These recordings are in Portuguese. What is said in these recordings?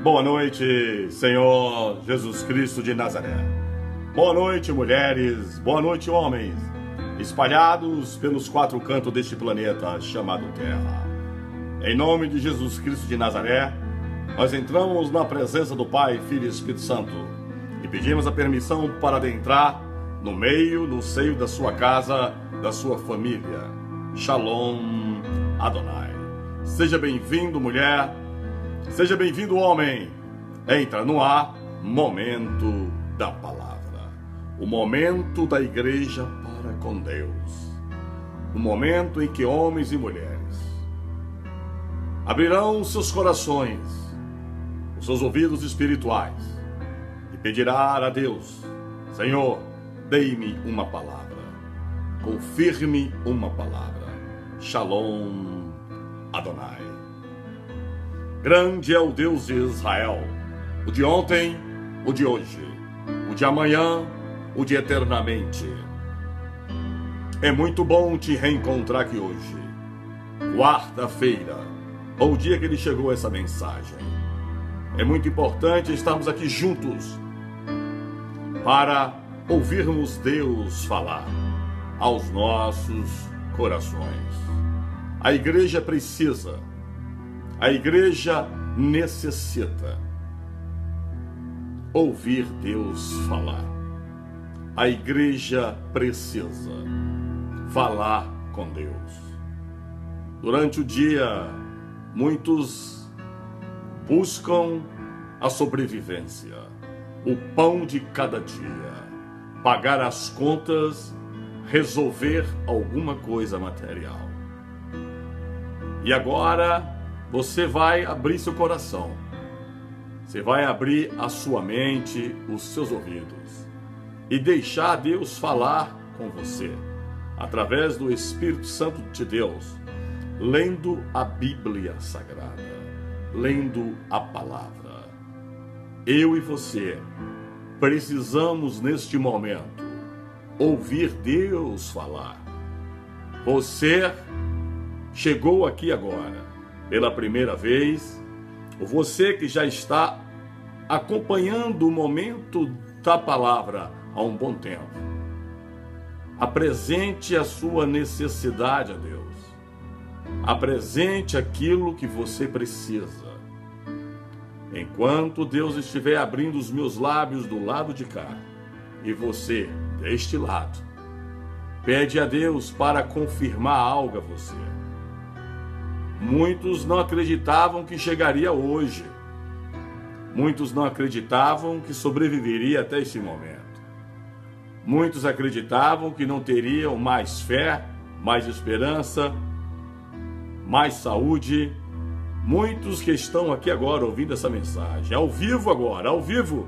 Boa noite, Senhor Jesus Cristo de Nazaré. Boa noite, mulheres. Boa noite, homens, espalhados pelos quatro cantos deste planeta chamado Terra. Em nome de Jesus Cristo de Nazaré, nós entramos na presença do Pai, Filho e Espírito Santo e pedimos a permissão para adentrar no seio da sua casa, da sua família. Shalom Adonai. Seja bem-vindo, mulher. Seja bem-vindo, homem. Entra no ar, momento da palavra. O momento da igreja para com Deus. O momento em que homens e mulheres abrirão seus corações, os seus ouvidos espirituais e pedirá a Deus: Senhor, dei-me uma palavra. Confirme uma palavra. Shalom Adonai. Grande é o Deus de Israel, o de ontem, o de hoje, o de amanhã, o de eternamente. É muito bom te reencontrar aqui hoje, quarta-feira, o dia que ele chegou essa mensagem. É muito importante estarmos aqui juntos para ouvirmos Deus falar aos nossos corações. A igreja precisa, a igreja necessita ouvir Deus falar. A igreja precisa falar com Deus. Durante o dia, muitos buscam a sobrevivência, o pão de cada dia, pagar as contas, resolver alguma coisa material. E agora você vai abrir seu coração, você vai abrir a sua mente, os seus ouvidos e deixar Deus falar com você através do Espírito Santo de Deus, lendo a Bíblia Sagrada, lendo a palavra. Eu e você precisamos neste momento ouvir Deus falar. Você chegou aqui agora pela primeira vez, ou você que já está acompanhando o momento da palavra há um bom tempo, apresente a sua necessidade a Deus. Apresente aquilo que você precisa. Enquanto Deus estiver abrindo os meus lábios do lado de cá e você deste lado, pede a Deus para confirmar algo a você. Muitos não acreditavam que chegaria hoje. Muitos não acreditavam que sobreviveria até esse momento. Muitos acreditavam que não teriam mais fé, mais esperança, mais saúde. Muitos que estão aqui agora ouvindo essa mensagem, ao vivo agora, ao vivo,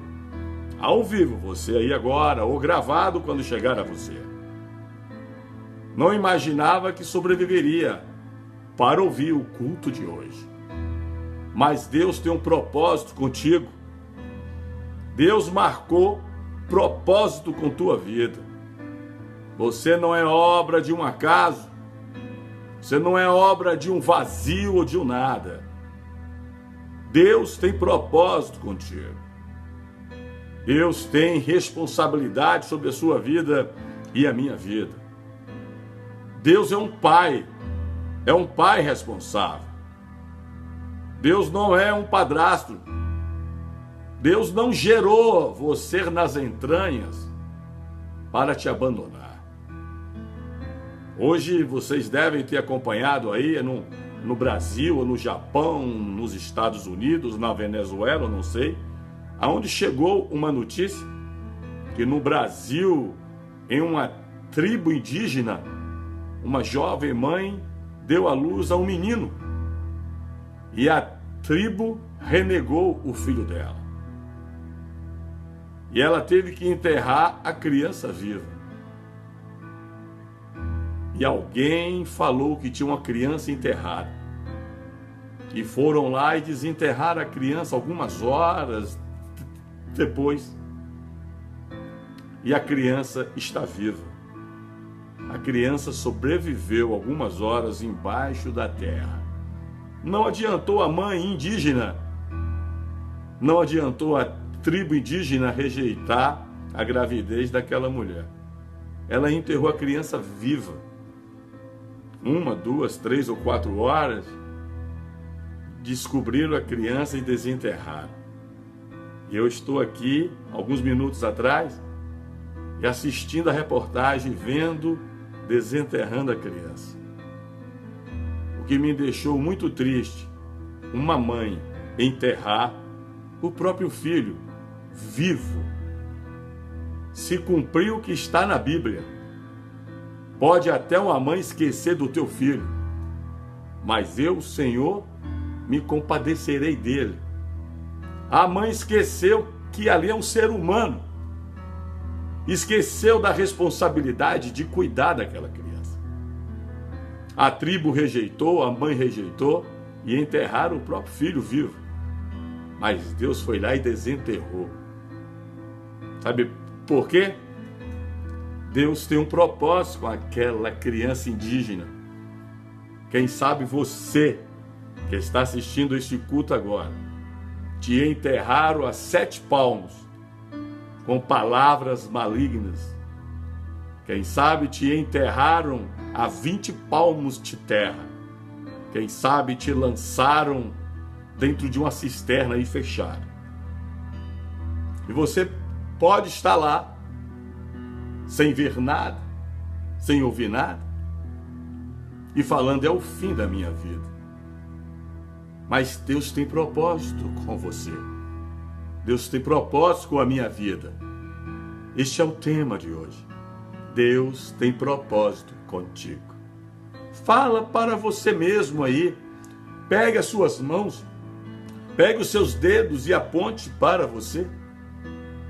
você aí agora, ou gravado quando chegar a você, não imaginava que sobreviveria para ouvir o culto de hoje. Mas Deus tem um propósito contigo. Deus marcou propósito com tua vida. Você não é obra de um acaso. Você não é obra de um vazio ou de um nada. Deus tem propósito contigo. Deus tem responsabilidade sobre a sua vida e a minha vida. Deus é um pai responsável. Deus não é um padrasto. Deus não gerou você nas entranhas para te abandonar. Hoje vocês devem ter acompanhado aí no Brasil, ou no Japão, nos Estados Unidos, na Venezuela, não sei, aonde chegou uma notícia que no Brasil, em uma tribo indígena, uma jovem mãe deu à luz a um menino e a tribo renegou o filho dela. E ela teve que enterrar a criança viva. E alguém falou que tinha uma criança enterrada. E foram lá e desenterraram a criança algumas horas depois. E a criança está viva. A criança sobreviveu algumas horas embaixo da terra. Não adiantou a mãe indígena não adiantou a tribo indígena rejeitar a gravidez daquela mulher. Ela enterrou a criança viva. 1, 2, 3 ou 4 horas, descobriram a criança e desenterraram. E eu estou aqui, alguns minutos atrás, e assistindo a reportagem, vendo desenterrando a criança. O que me deixou muito triste, uma mãe enterrar o próprio filho vivo. Se cumpriu o que está na Bíblia, pode até uma mãe esquecer do teu filho, mas eu, Senhor, me compadecerei dele. A mãe esqueceu que ali é um ser humano, esqueceu da responsabilidade de cuidar daquela criança. A tribo rejeitou, a mãe rejeitou e enterraram o próprio filho vivo. Mas Deus foi lá e desenterrou. Sabe por quê? Deus tem um propósito com aquela criança indígena. Quem sabe você, que está assistindo este culto agora, te enterraram a 7 palmos, com palavras malignas. Quem sabe te enterraram a 20 palmos de terra. Quem sabe te lançaram dentro de uma cisterna e fecharam. E você pode estar lá, sem ver nada, sem ouvir nada, e falando, é o fim da minha vida. Mas Deus tem propósito com você. Deus tem propósito com a minha vida. Este é o tema de hoje. Deus tem propósito contigo. Fala para você mesmo aí. Pegue as suas mãos, pegue os seus dedos e aponte para você.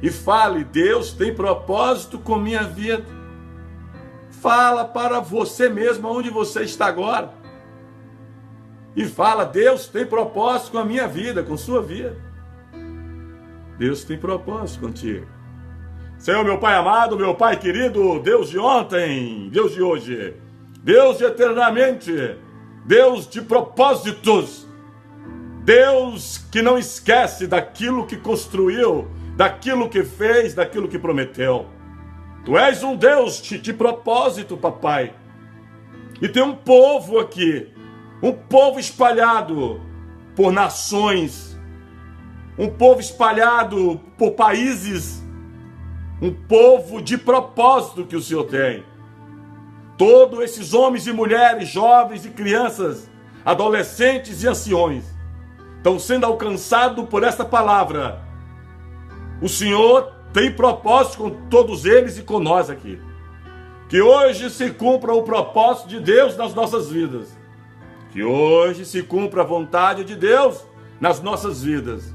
E fale, Deus tem propósito com minha vida. Fala para você mesmo onde você está agora. E fala, Deus tem propósito com a minha vida, com sua vida. Deus tem propósito contigo. Senhor, meu Pai amado, meu Pai querido, Deus de ontem, Deus de hoje, Deus de eternamente, Deus de propósitos, Deus que não esquece daquilo que construiu, daquilo que fez, daquilo que prometeu. Tu és um Deus de propósito, papai. E tem um povo aqui, um povo espalhado por nações, um povo espalhado por países, um povo de propósito que o Senhor tem. Todos esses homens e mulheres, jovens e crianças, adolescentes e anciões, estão sendo alcançados por esta palavra. O Senhor tem propósito com todos eles e com nós aqui. Que hoje se cumpra o propósito de Deus nas nossas vidas. Que hoje se cumpra a vontade de Deus nas nossas vidas.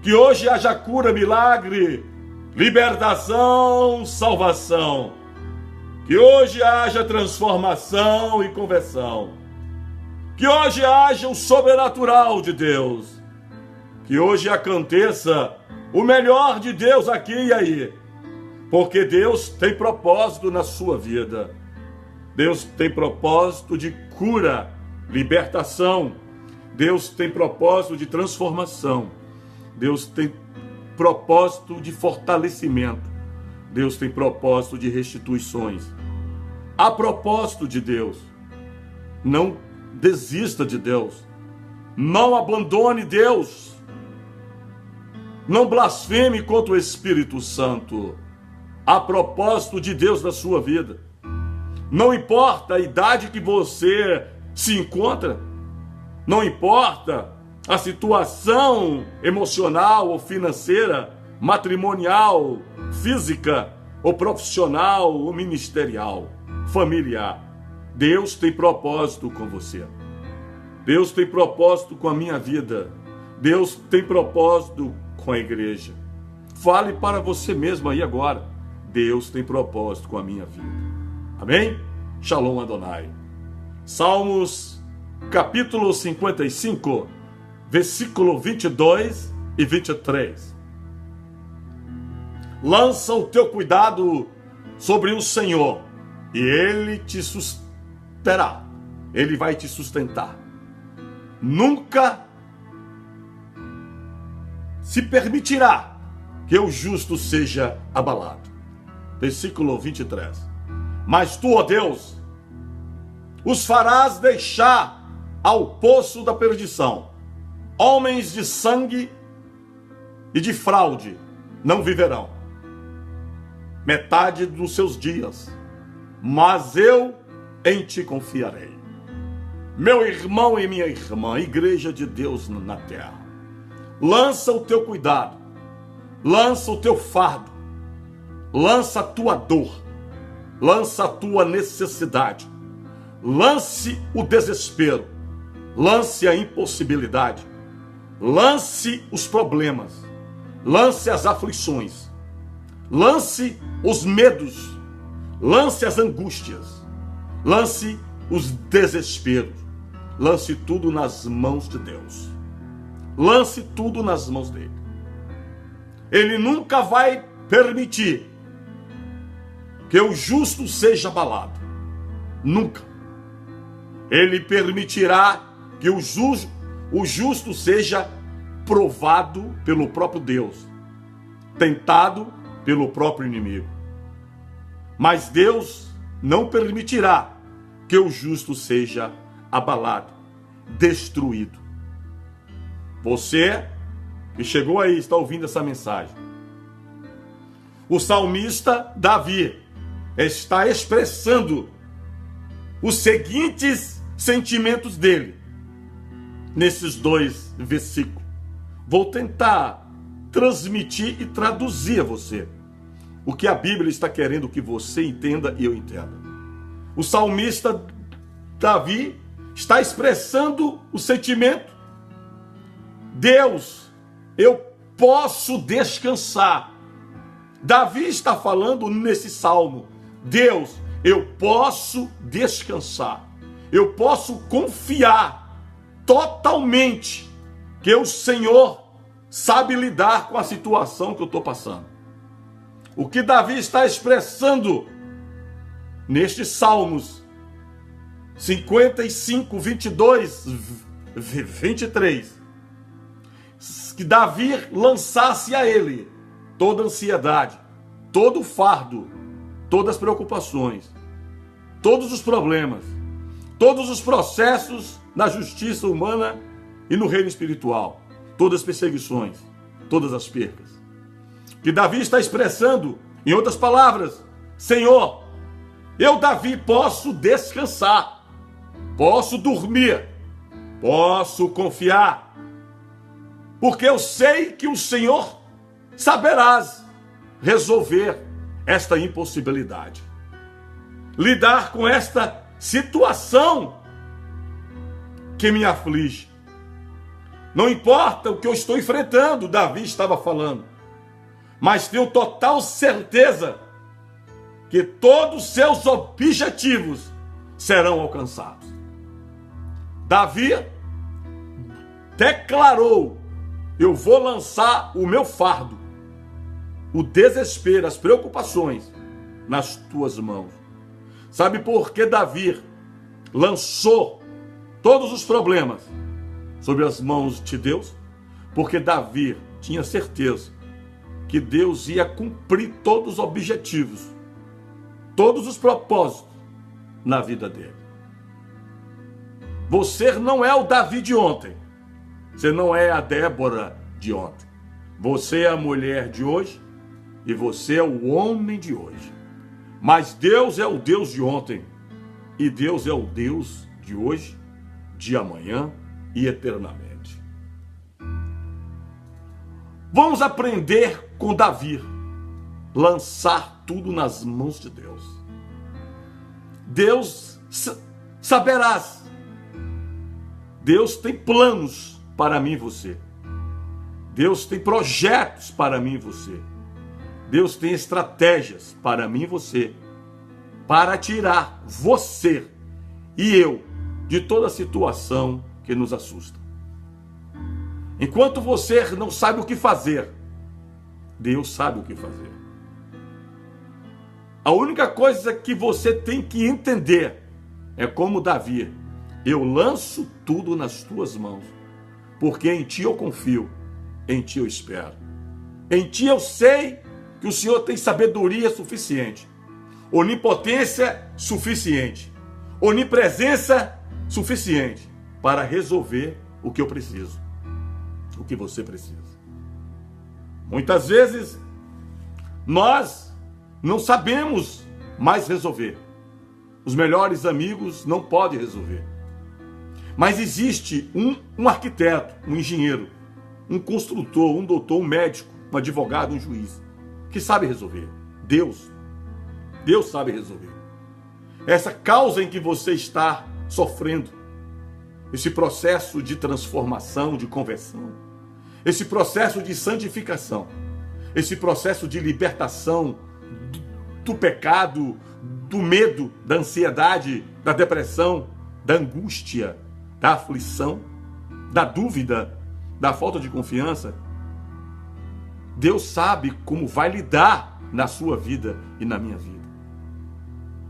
Que hoje haja cura, milagre, libertação, salvação. Que hoje haja transformação e conversão. Que hoje haja o sobrenatural de Deus. Que hoje aconteça o melhor de Deus aqui e aí. Porque Deus tem propósito na sua vida. Deus tem propósito de cura, libertação. Deus tem propósito de transformação. Deus tem propósito de fortalecimento. Deus tem propósito de restituições. A propósito de Deus. Não desista de Deus. Não abandone Deus. Não blasfeme contra o Espírito Santo. A propósito de Deus na sua vida. Não importa a idade que você se encontra. Não importa a situação emocional ou financeira, matrimonial, física ou profissional ou ministerial, familiar. Deus tem propósito com você. Deus tem propósito com a minha vida. Deus tem propósito com a igreja. Fale para você mesmo aí agora. Deus tem propósito com a minha vida. Amém? Shalom Adonai. Salmos capítulo 55, versículo 22 e 23. Lança o teu cuidado sobre o Senhor e Ele te susterá. Ele vai te sustentar. Nunca se permitirá que o justo seja abalado. Versículo 23. Mas tu, ó Deus, os farás deixar ao poço da perdição. Homens de sangue e de fraude não viverão metade dos seus dias, mas eu em ti confiarei. Meu irmão e minha irmã, igreja de Deus na terra, lança o teu cuidado, lança o teu fardo, lança a tua dor, lança a tua necessidade, lance o desespero, lance a impossibilidade, lance os problemas, lance as aflições, lance os medos, lance as angústias, lance os desesperos, lance tudo nas mãos de Deus. Lance tudo nas mãos dele. Ele nunca vai permitir que o justo seja abalado. Nunca. Ele permitirá que o justo seja provado pelo próprio Deus, tentado pelo próprio inimigo. Mas Deus não permitirá que o justo seja abalado, destruído. Você que chegou aí, está ouvindo essa mensagem. O salmista Davi está expressando os seguintes sentimentos dele nesses 2 versículos. Vou tentar transmitir e traduzir a você o que a Bíblia está querendo que você entenda e eu entenda. O salmista Davi está expressando o sentimento: Deus, eu posso descansar. Davi está falando nesse salmo: Deus, eu posso descansar. Eu posso confiar totalmente que o Senhor sabe lidar com a situação que eu estou passando. O que Davi está expressando nestes salmos 55, 22, 23, que Davi lançasse a ele toda a ansiedade, todo o fardo, todas as preocupações, todos os problemas, todos os processos na justiça humana e no reino espiritual, todas as perseguições, todas as percas. Que Davi está expressando, em outras palavras: Senhor, eu, Davi, posso descansar, posso dormir, posso confiar, porque eu sei que o Senhor saberás resolver esta impossibilidade, lidar com esta situação que me aflige. Não importa o que eu estou enfrentando, Davi estava falando, mas tenho total certeza que todos os seus objetivos serão alcançados. Davi declarou: eu vou lançar o meu fardo, o desespero, as preocupações nas tuas mãos. Sabe por que Davi lançou todos os problemas sobre as mãos de Deus? Porque Davi tinha certeza que Deus ia cumprir todos os objetivos, todos os propósitos na vida dele. Você não é o Davi de ontem. Você não é a Débora de ontem. Você é a mulher de hoje e você é o homem de hoje. Mas Deus é o Deus de ontem e Deus é o Deus de hoje, de amanhã e eternamente. Vamos aprender com Davi, lançar tudo nas mãos de Deus. Deus saberás. Deus tem planos para mim e você. Deus tem projetos para mim e você. Deus tem estratégias para mim e você, para tirar você e eu de toda situação que nos assusta. Enquanto você não sabe o que fazer, Deus sabe o que fazer. A única coisa que você tem que entender é como Davi: eu lanço tudo nas tuas mãos, porque em ti eu confio, em ti eu espero. Em ti eu sei que o Senhor tem sabedoria suficiente, onipotência suficiente, onipresença suficiente para resolver o que eu preciso, o que você precisa. Muitas vezes nós não sabemos mais resolver. Os melhores amigos não podem resolver. Mas existe um arquiteto, um engenheiro, um construtor, um doutor, um médico, um advogado, um juiz, que sabe resolver. Deus sabe resolver. Essa causa em que você está sofrendo, esse processo de transformação, de conversão, esse processo de santificação, esse processo de libertação do pecado, do medo, da ansiedade, da depressão, da angústia, da aflição, da dúvida, da falta de confiança. Deus sabe como vai lidar na sua vida e na minha vida.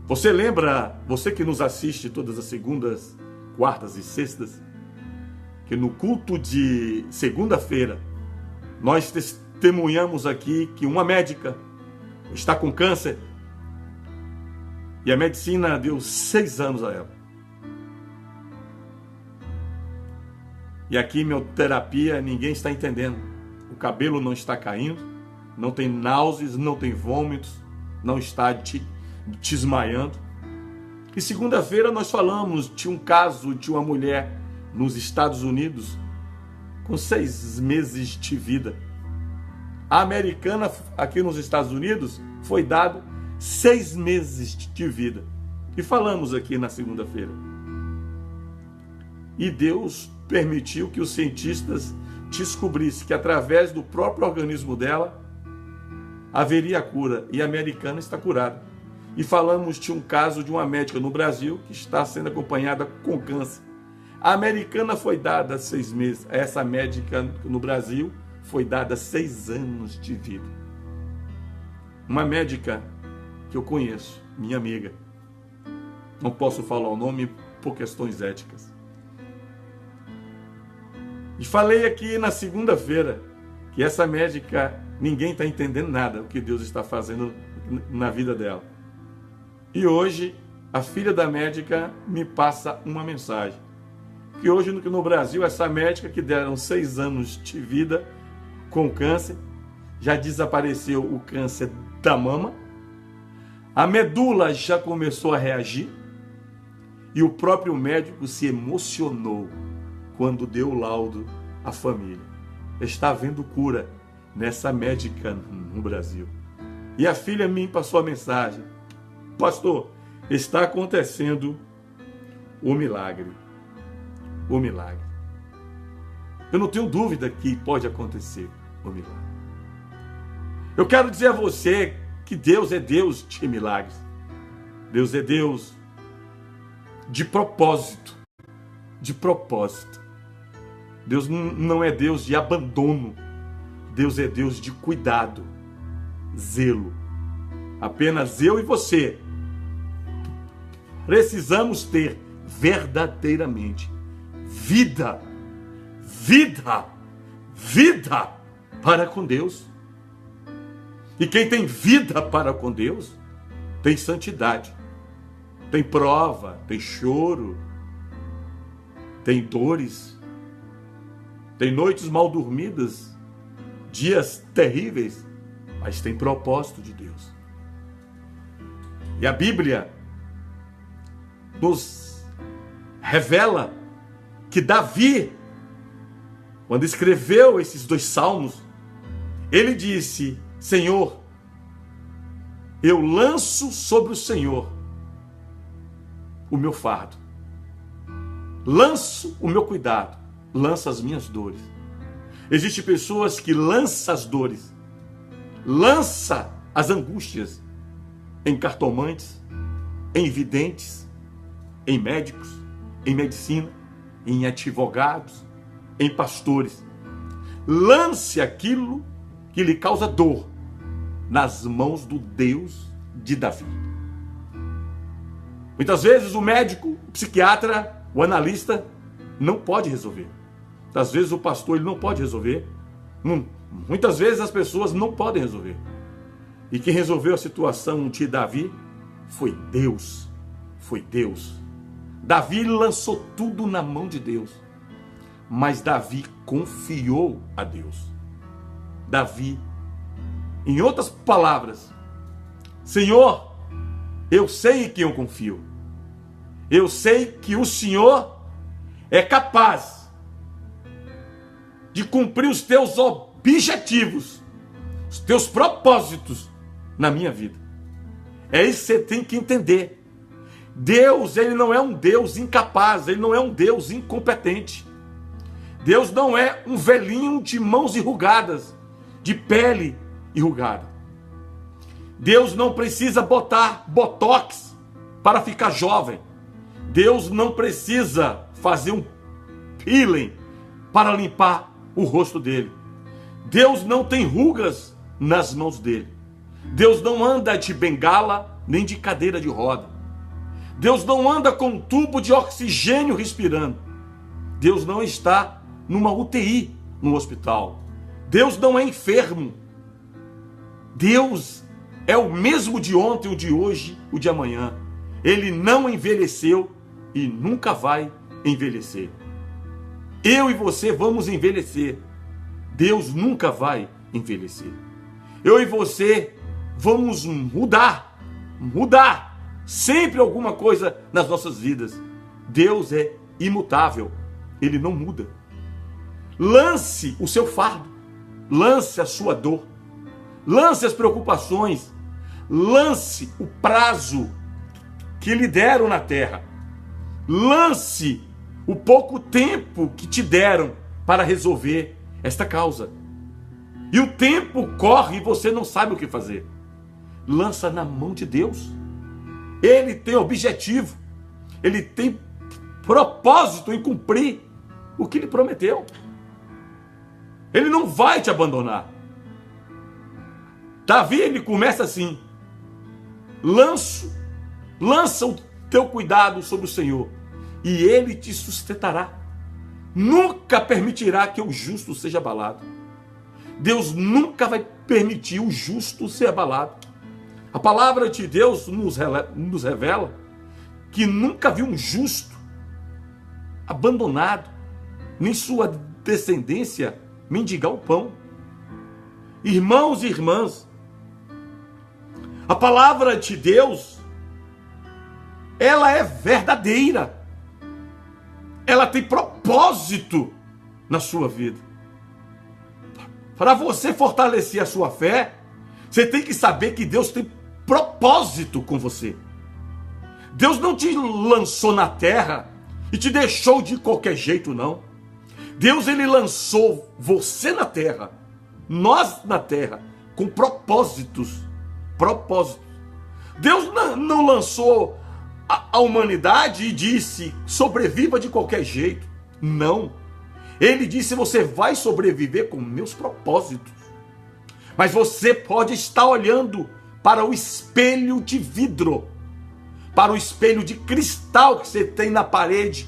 Você lembra, você que nos assiste todas as segundas, quartas e sextas, que no culto de segunda-feira nós testemunhamos aqui que uma médica está com câncer e a medicina deu 6 anos a ela. E a quimioterapia ninguém está entendendo. O cabelo não está caindo, não tem náuseas, não tem vômitos, não está te desmaiando. E segunda-feira nós falamos de um caso de uma mulher nos Estados Unidos com 6 meses de vida. A americana aqui nos Estados Unidos foi dado 6 meses de vida. E falamos aqui na segunda-feira. E Deus permitiu que os cientistas descobrissem que através do próprio organismo dela haveria a cura. E a americana está curada. E falamos de um caso de uma médica no Brasil que está sendo acompanhada com câncer. A americana foi dada 6 meses. Essa médica no Brasil foi dada 6 anos de vida. Uma médica que eu conheço, minha amiga. Não posso falar o nome por questões éticas. E falei aqui na segunda-feira que essa médica, ninguém está entendendo nada o que Deus está fazendo na vida dela. E hoje, a filha da médica me passa uma mensagem. Que hoje no Brasil, essa médica que deram 6 anos de vida com câncer, já desapareceu o câncer da mama, a medula já começou a reagir e o próprio médico se emocionou quando deu o laudo à família. Está havendo cura nessa médica no Brasil. E a filha me passou a mensagem: pastor, está acontecendo o milagre. O milagre. Eu não tenho dúvida que pode acontecer o milagre. Eu quero dizer a você que Deus é Deus de milagres. Deus é Deus de propósito. De propósito. Deus não é Deus de abandono. Deus é Deus de cuidado, zelo. Apenas eu e você precisamos ter verdadeiramente vida para com Deus. E quem tem vida para com Deus tem santidade, tem prova, tem choro, tem dores, tem noites mal dormidas, dias terríveis, mas tem propósito de Deus. E a Bíblia nos revela que Davi, quando escreveu esses 2 salmos, ele disse: Senhor, eu lanço sobre o Senhor o meu fardo, lanço o meu cuidado, lanço as minhas dores. Existem pessoas que lançam as dores, lançam as angústias em cartomantes, em videntes, em médicos, em medicina, em advogados, em pastores. Lance aquilo que lhe causa dor nas mãos do Deus de Davi. Muitas vezes o médico, o psiquiatra, o analista não pode resolver. Muitas vezes o pastor ele não pode resolver. Muitas vezes as pessoas não podem resolver. E quem resolveu a situação de Davi foi Deus. Foi Deus. Davi lançou tudo na mão de Deus. Mas Davi confiou a Deus. Davi, em outras palavras, Senhor, eu sei em quem eu confio. Eu sei que o Senhor é capaz de cumprir os teus objetivos, os teus propósitos na minha vida. É isso que você tem que entender. Deus, ele não é um Deus incapaz, ele não é um Deus incompetente. Deus não é um velhinho de mãos enrugadas, de pele enrugada. Deus não precisa botar botox para ficar jovem. Deus não precisa fazer um peeling para limpar o rosto dele. Deus não tem rugas nas mãos dele. Deus não anda de bengala nem de cadeira de roda. Deus não anda com um tubo de oxigênio respirando. Deus não está numa UTI no hospital. Deus não é enfermo. Deus é o mesmo de ontem, o de hoje, o de amanhã. Ele não envelheceu e nunca vai envelhecer. Eu e você vamos envelhecer. Deus nunca vai envelhecer. Eu e você vamos mudar. Sempre alguma coisa nas nossas vidas. Deus é imutável. Ele não muda. Lance o seu fardo. Lance a sua dor. Lance as preocupações. Lance o prazo que lhe deram na terra. Lance o pouco tempo que te deram para resolver esta causa. E o tempo corre e você não sabe o que fazer. Lança na mão de Deus. Ele tem objetivo. Ele tem propósito em cumprir o que ele prometeu. Ele não vai te abandonar. Davi, ele começa assim: lança o teu cuidado sobre o Senhor, e ele te sustentará. Nunca permitirá que o justo seja abalado. Deus nunca vai permitir o justo ser abalado. A palavra de Deus nos revela que nunca viu um justo abandonado, nem sua descendência mendigar o pão. Irmãos e irmãs, a palavra de Deus, ela é verdadeira. Ela tem propósito na sua vida. Para você fortalecer a sua fé, você tem que saber que Deus tem propósito com você. Deus não te lançou na terra e te deixou de qualquer jeito, não. Deus, ele lançou você na terra, nós na terra, com propósitos. Deus não lançou a humanidade e disse: sobreviva de qualquer jeito. Não. Ele disse: você vai sobreviver com meus propósitos. Mas você pode estar olhando para o espelho de vidro, para o espelho de cristal que você tem na parede,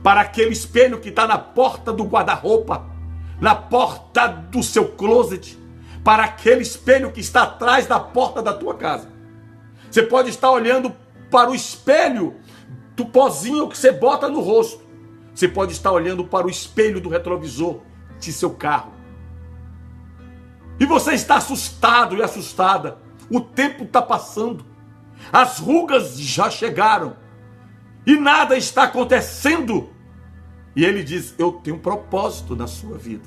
para aquele espelho que está na porta do guarda-roupa, na porta do seu closet, para aquele espelho que está atrás da porta da tua casa. Você pode estar olhando para o espelho do pozinho que você bota no rosto. Você pode estar olhando para o espelho do retrovisor de seu carro. E você está assustado e assustada. O tempo está passando. As rugas já chegaram. E nada está acontecendo. E ele diz: eu tenho um propósito na sua vida.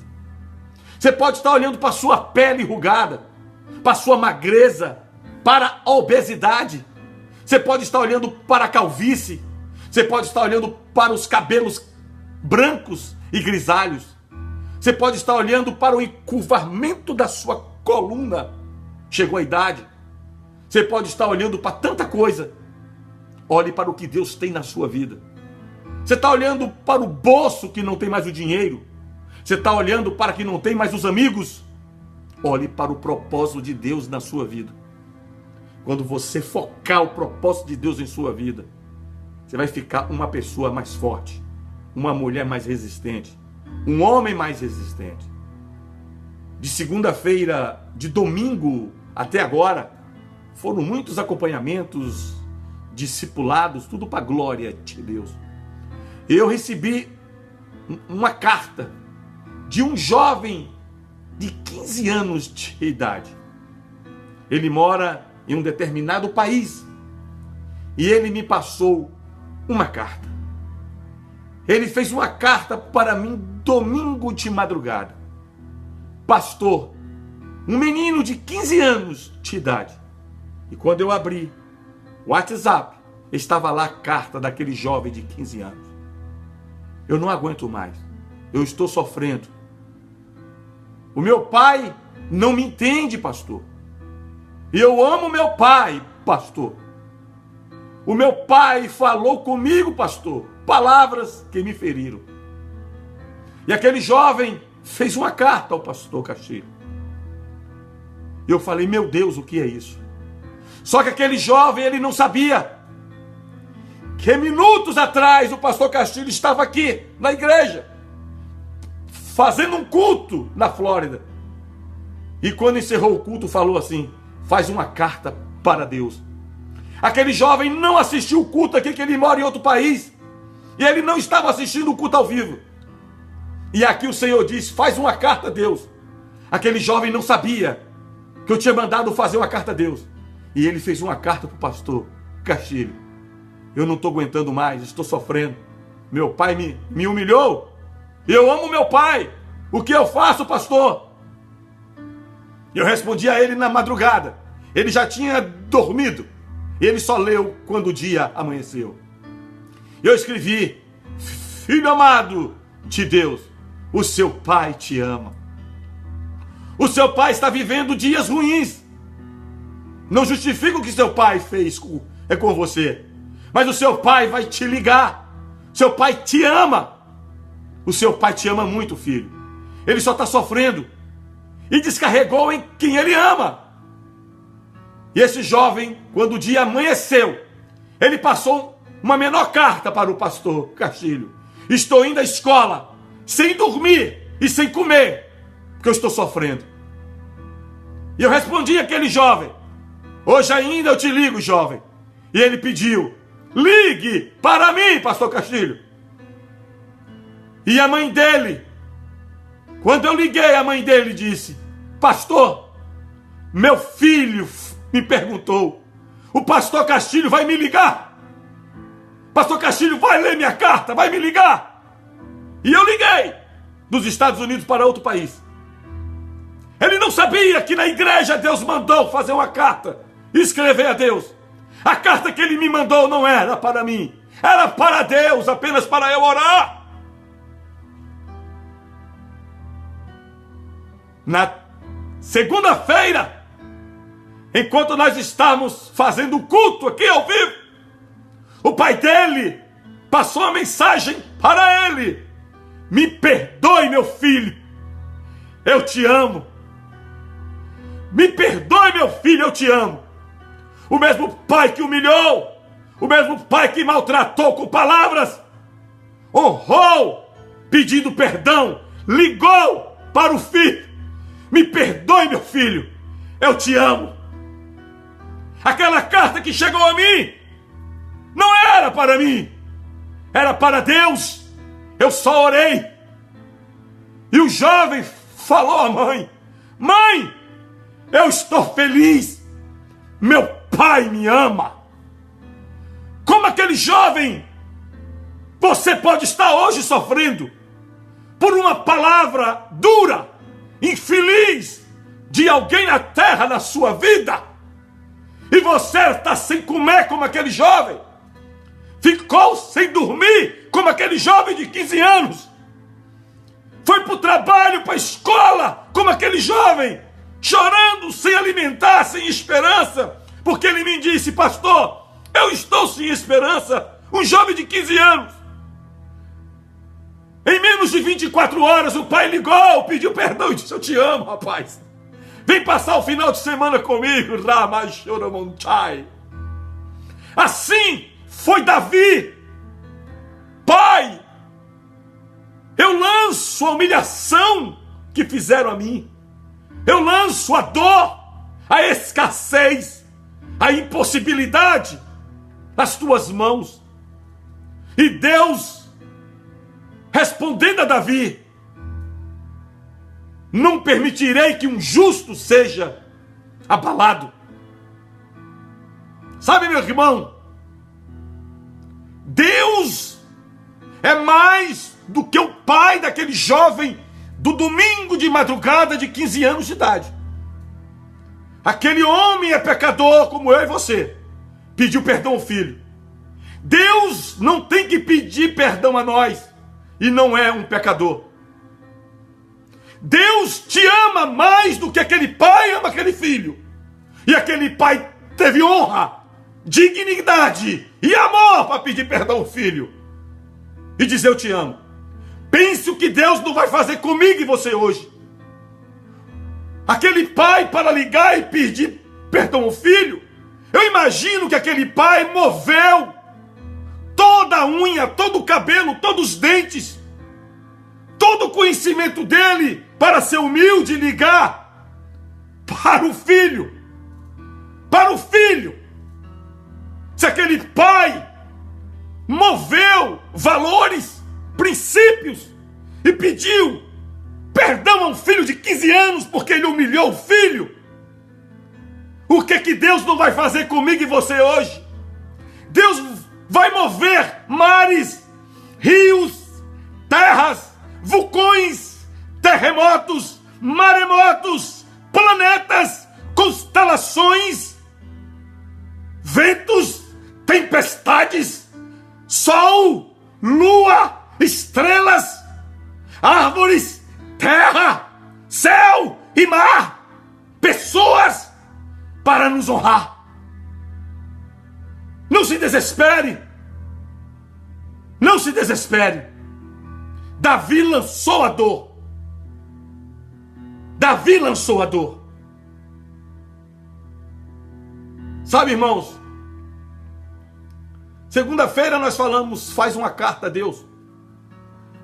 Você pode estar olhando para a sua pele enrugada, para a sua magreza, para a obesidade. Você pode estar olhando para a calvície. Você pode estar olhando para os cabelos brancos e grisalhos. Você pode estar olhando para o encurvamento da sua coluna. Chegou a idade. Você pode estar olhando para tanta coisa. Olhe para o que Deus tem na sua vida. Você está olhando para o bolso que não tem mais o dinheiro. Você está olhando para que não tem mais os amigos. Olhe para o propósito de Deus na sua vida. Quando você focar o propósito de Deus em sua vida, você vai ficar uma pessoa mais forte, uma mulher mais resistente, um homem mais resistente. de segunda-feira, de domingo até agora, foram muitos acompanhamentos, discipulados, tudo para a glória de Deus. Eu recebi uma carta de um jovem de 15 anos de idade. Ele mora em um determinado país e ele me passou uma carta. Ele fez uma carta para mim domingo de madrugada. Pastor, um menino de 15 anos de idade. E quando eu abri o WhatsApp, estava lá a carta daquele jovem de 15 anos. Eu não aguento mais. Eu estou sofrendo. O meu pai não me entende, pastor. E eu amo meu pai, pastor. O meu pai falou comigo, pastor, palavras que me feriram. E aquele jovem fez uma carta ao pastor Castilho. E eu falei, meu Deus, o que é isso? Só que aquele jovem, ele não sabia que minutos atrás o pastor Castilho estava aqui, na igreja, fazendo um culto na Flórida. E quando encerrou o culto, falou assim, faz uma carta para Deus. Aquele jovem não assistiu o culto aqui, que ele mora em outro país. E ele não estava assistindo o culto ao vivo. E aqui o Senhor disse, faz uma carta a Deus. Aquele jovem não sabia que eu tinha mandado fazer uma carta a Deus. E ele fez uma carta para o pastor Castilho. Eu não estou aguentando mais, estou sofrendo. Meu pai me humilhou. Eu amo meu pai. O que eu faço, pastor? Eu respondi a ele na madrugada. Ele já tinha dormido. Ele só leu quando o dia amanheceu. Eu escrevi, filho amado de Deus, o seu pai te ama. O seu pai está vivendo dias ruins. Não justifica o que seu pai fez com você. Mas o seu pai vai te ligar. Seu pai te ama. O seu pai te ama muito, filho. Ele só está sofrendo. E descarregou em quem ele ama. E esse jovem, quando o dia amanheceu, ele passou uma menor carta para o pastor Castilho. Estou indo à escola, sem dormir e sem comer, porque eu estou sofrendo. E eu respondi àquele jovem, hoje ainda eu te ligo, jovem. E ele pediu, ligue para mim, pastor Castilho. E a mãe dele, quando eu liguei, a mãe dele disse, pastor, meu filho me perguntou, o pastor Castilho vai me ligar? Pastor Castilho vai ler minha carta, vai me ligar? E eu liguei dos Estados Unidos para outro país. Ele não sabia que na igreja Deus mandou fazer uma carta e escrever a Deus. A carta que ele me mandou não era para mim, era para Deus, apenas para eu orar. Na segunda-feira, enquanto nós estávamos fazendo o culto aqui ao vivo, o pai dele passou uma mensagem para ele. Me perdoe, meu filho, eu te amo. Me perdoe, meu filho, eu te amo. O mesmo pai que humilhou, o mesmo pai que maltratou com palavras, honrou, pedindo perdão, ligou para o filho. Me perdoe, meu filho, eu te amo. Aquela carta que chegou a mim não era para mim, era para Deus. Eu só orei. E o jovem falou à mãe, mãe, eu estou feliz, meu pai me ama. Como aquele jovem, você pode estar hoje sofrendo por uma palavra dura, infeliz, de alguém na terra, na sua vida. E você está sem comer como aquele jovem. Ficou sem dormir como aquele jovem de 15 anos. Foi para o trabalho, para a escola, como aquele jovem, chorando, sem alimentar, sem esperança. Porque ele me disse, pastor, eu estou sem esperança. Um jovem de 15 anos. Em menos de 24 horas, o pai ligou, pediu perdão e disse, eu te amo, rapaz. Vem passar o final de semana comigo. Assim foi Davi. Pai, eu lanço a humilhação que fizeram a mim. eu lanço a dor, a escassez, a impossibilidade nas tuas mãos. E Deus, respondendo a Davi: não permitirei que um justo seja abalado. Sabe, meu irmão, Deus é mais do que o pai daquele jovem do domingo de madrugada de 15 anos de idade. Aquele homem é pecador como eu e você. Pediu perdão ao filho. Deus não tem que pedir perdão a nós e não é um pecador. Deus te ama mais do que aquele pai ama aquele filho. E aquele pai teve honra, dignidade e amor para pedir perdão ao filho e dizer: eu te amo. Pense o que Deus não vai fazer comigo e você hoje. Aquele pai, para ligar e pedir perdão ao filho, eu imagino que aquele pai moveu toda a unha, todo o cabelo, todos os dentes, todo o conhecimento dele para ser humilde e ligar para o filho. Para o filho. Se aquele pai moveu valores, princípios e pediu perdão a um filho de 15 anos porque ele humilhou o filho, o que Deus não vai fazer comigo e você hoje? Deus vai mover mares, rios, terras, vulcões, terremotos, maremotos, planetas, constelações, ventos, tempestades, sol, lua, estrelas, árvores, terra, céu e mar, pessoas para nos honrar. Não se desespere. Não se desespere. Davi lançou a dor. Davi lançou a dor. Sabe, irmãos, segunda-feira nós falamos, faz uma carta a Deus.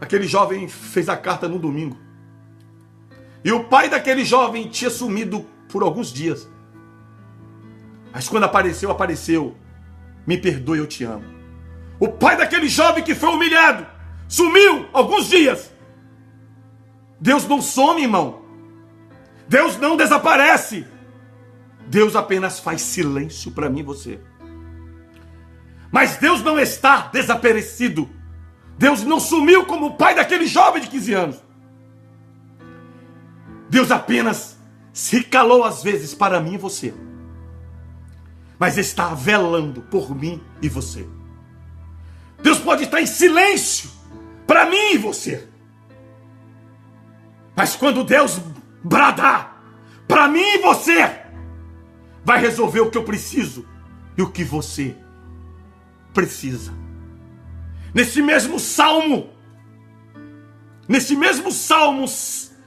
Aquele jovem fez a carta no domingo. E o pai daquele jovem tinha sumido por alguns dias. Mas quando apareceu. Me perdoe, eu te amo. O pai daquele jovem que foi humilhado sumiu alguns dias. Deus não some, irmão. Deus não desaparece. Deus apenas faz silêncio para mim e você. Mas Deus não está desaparecido. Deus não sumiu como o pai daquele jovem de 15 anos. Deus apenas se calou às vezes para mim e você. Mas está velando por mim e você. Deus pode estar em silêncio para mim e você. Mas quando Deus bradar para mim e você, vai resolver o que eu preciso e o que você precisa. Nesse mesmo Salmo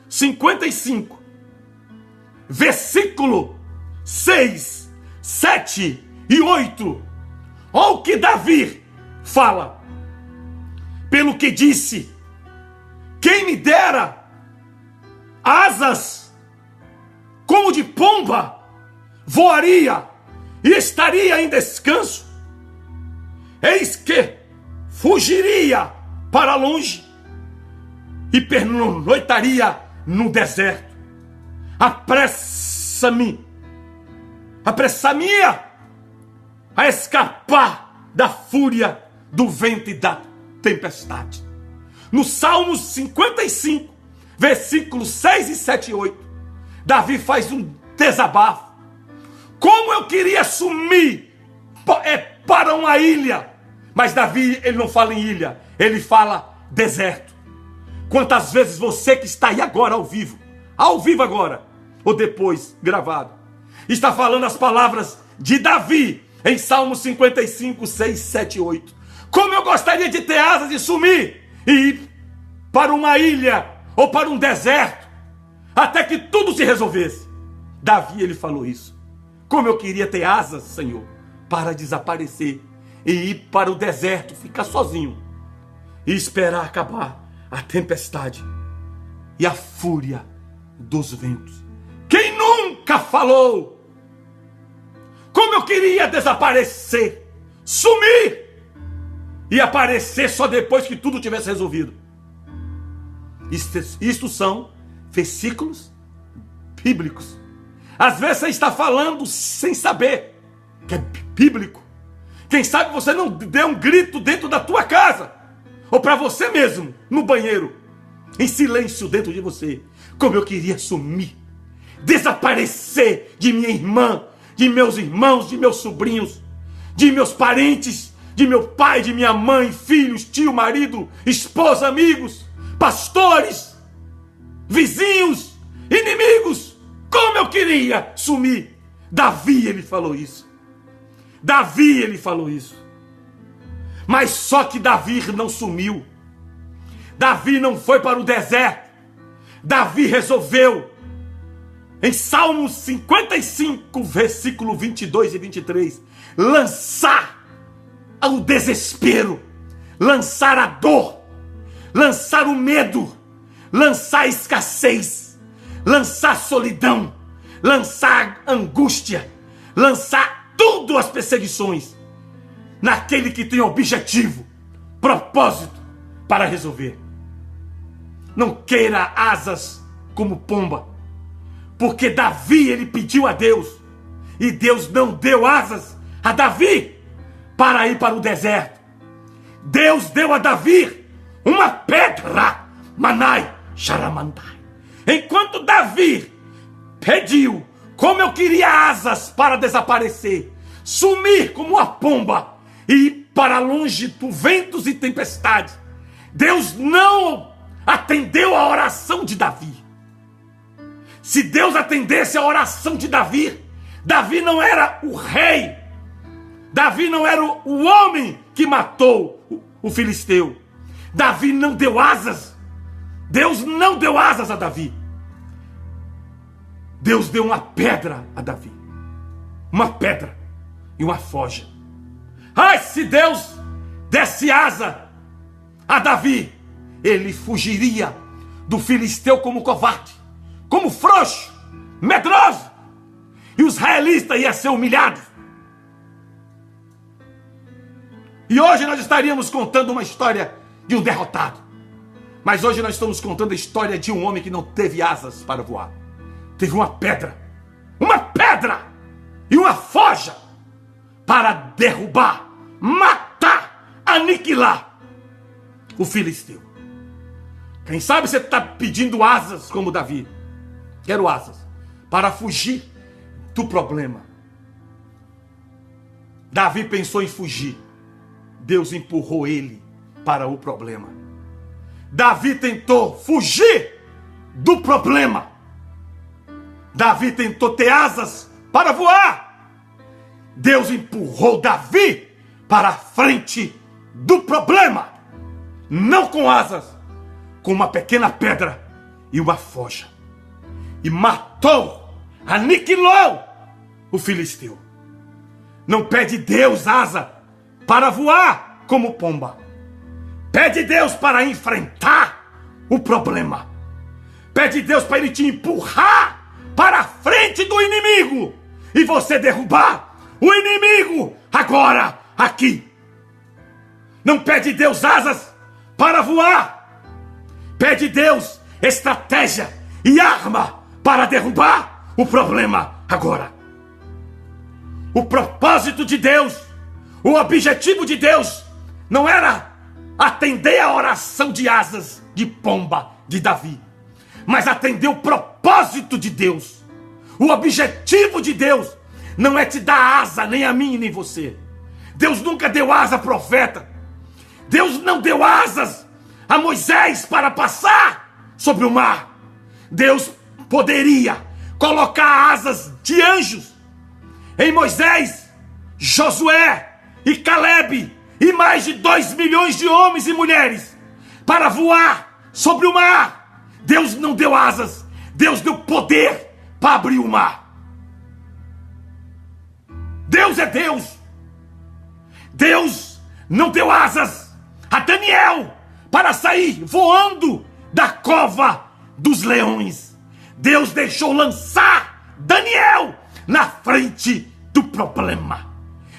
55, versículo 6, 7 e 8, olha o que Davi fala. Pelo que disse: quem me dera asas como de pomba, voaria e estaria em descanso. Eis que fugiria para longe e pernoitaria no deserto. Apressa-me a escapar da fúria do vento e da tempestade. No Salmos 55, versículos 6 e 7 e 8, Davi faz um desabafo. Como eu queria sumir para uma ilha. Mas Davi, ele não fala em ilha, ele fala deserto. Quantas vezes você que está aí agora ao vivo agora, ou depois gravado, está falando as palavras de Davi em Salmos 55, 6, 7 e 8. Como eu gostaria de ter asas e sumir e ir para uma ilha ou para um deserto, até que tudo se resolvesse. Davi, ele falou isso. Como eu queria ter asas, Senhor, para desaparecer e ir para o deserto, ficar sozinho e esperar acabar a tempestade e a fúria dos ventos. Quem nunca falou? Como eu queria desaparecer, sumir e aparecer só depois que tudo tivesse resolvido. Isto são versículos bíblicos. Às vezes você está falando sem saber que é bíblico. Quem sabe você não deu um grito dentro da tua casa, ou para você mesmo, no banheiro, em silêncio dentro de você. Como eu queria sumir, desaparecer de minha irmã, de meus irmãos, de meus sobrinhos, de meus parentes, de meu pai, de minha mãe, filhos, tio, marido, esposa, amigos, pastores, vizinhos, inimigos. Como eu queria sumir. Davi, ele falou isso. Davi, ele falou isso. Mas só que Davi não sumiu. Davi não foi para o deserto. Davi resolveu, em Salmos 55, versículo 22 e 23, lançar o desespero, lançar a dor, lançar o medo, lançar a escassez, lançar a solidão, lançar a angústia, lançar tudo as perseguições naquele que tem objetivo, propósito para resolver. Não queira asas como pomba, porque Davi, ele pediu a Deus, e Deus não deu asas a Davi para ir para o deserto. Deus deu a Davi uma pedra, Manai, Sharamandai. Enquanto Davi pediu, como eu queria asas para desaparecer, sumir como uma pomba e ir para longe por ventos e tempestades, Deus não atendeu a oração de Davi. Se Deus atendesse a oração de Davi, Davi não era o rei, Davi não era o homem que matou o filisteu. Davi não deu asas. Deus não deu asas a Davi. Deus deu uma pedra a Davi. Uma pedra e uma forja. Ai, se Deus desse asa a Davi, ele fugiria do filisteu como covarde, como frouxo, medroso. E os israelitas iam ser humilhados. E hoje nós estaríamos contando uma história de um derrotado. Mas hoje nós estamos contando a história de um homem que não teve asas para voar. Teve uma pedra e uma forja para derrubar, matar, aniquilar o filisteu. Quem sabe você está pedindo asas como Davi. Quero asas para fugir do problema. Davi pensou em fugir. Deus empurrou ele para o problema. Davi tentou fugir do problema. Davi tentou ter asas para voar. Deus empurrou Davi para a frente do problema. Não com asas, com uma pequena pedra e uma forja. E matou, aniquilou o filisteu. Não pede Deus asa para voar como pomba. Pede Deus para enfrentar o problema. Pede Deus para ele te empurrar para a frente do inimigo e você derrubar o inimigo agora, aqui. Não pede Deus asas para voar. Pede Deus estratégia e arma para derrubar o problema agora. O propósito de Deus, o objetivo de Deus não era atender a oração de asas de pomba de Davi, mas atender o propósito de Deus. O objetivo de Deus não é te dar asa nem a mim nem você. Deus nunca deu asa a profeta. Deus não deu asas a Moisés para passar sobre o mar. Deus poderia colocar asas de anjos em Moisés, Josué e Calebe e mais de 2 milhões de homens e mulheres para voar sobre o mar. Deus não deu asas, Deus deu poder para abrir o mar. Deus é Deus. Deus não deu asas a Daniel para sair voando da cova dos leões. Deus deixou lançar na frente do problema.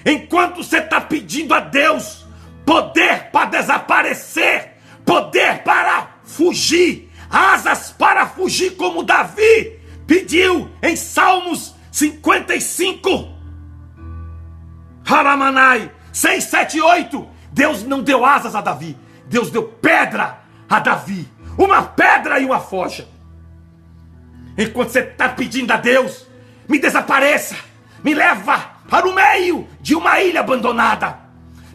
Enquanto você está pedindo a Deus poder para desaparecer, poder para fugir, asas para fugir, como Davi pediu em Salmos 55, Haramanai 6, 7 e 8. Deus não deu asas a Davi, Deus deu pedra a Davi, uma pedra e uma focha. Enquanto você está pedindo a Deus, me desapareça, me leva para o meio de uma ilha abandonada,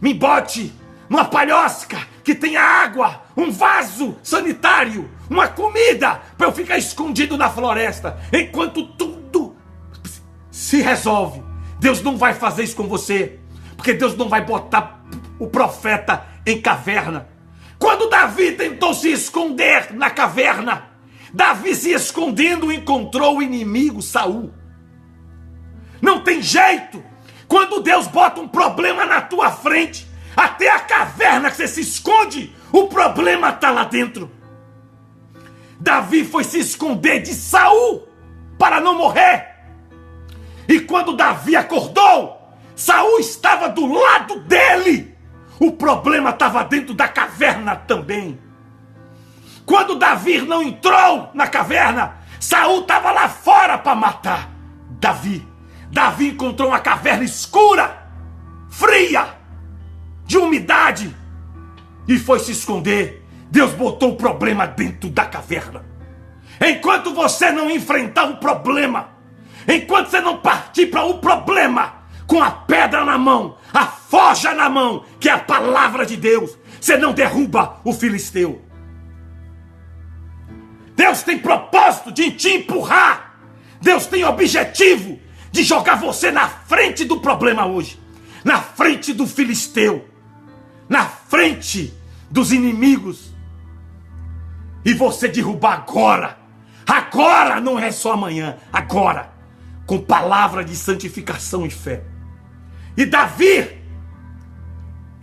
me bote numa palhosca que tenha água, um vaso sanitário, uma comida para eu ficar escondido na floresta, enquanto tudo se resolve. Deus não vai fazer isso com você, porque Deus não vai botar o profeta em caverna. Quando Davi tentou se esconder na caverna, Davi se escondendo encontrou o inimigo Saul. Não tem jeito. Quando Deus bota um problema na tua frente, até a caverna que você se esconde, o problema está lá dentro. Davi foi se esconder de Saul para não morrer. E quando Davi acordou, Saul estava do lado dele. O problema estava dentro da caverna também. Quando Davi não entrou na caverna, Saul estava lá fora para matar Davi. Davi encontrou uma caverna escura, fria, de umidade, e foi se esconder. Deus botou o problema dentro da caverna. Enquanto você não enfrentar o problema, enquanto você não partir para o problema com a pedra na mão, a forja na mão, que é a palavra de Deus, você não derruba o filisteu. Deus tem propósito de te empurrar. Deus tem objetivo de jogar você na frente do problema hoje, na frente do filisteu, na frente dos inimigos, e você derrubar agora. Agora, não é só amanhã, agora, com palavra de santificação e fé. E Davi,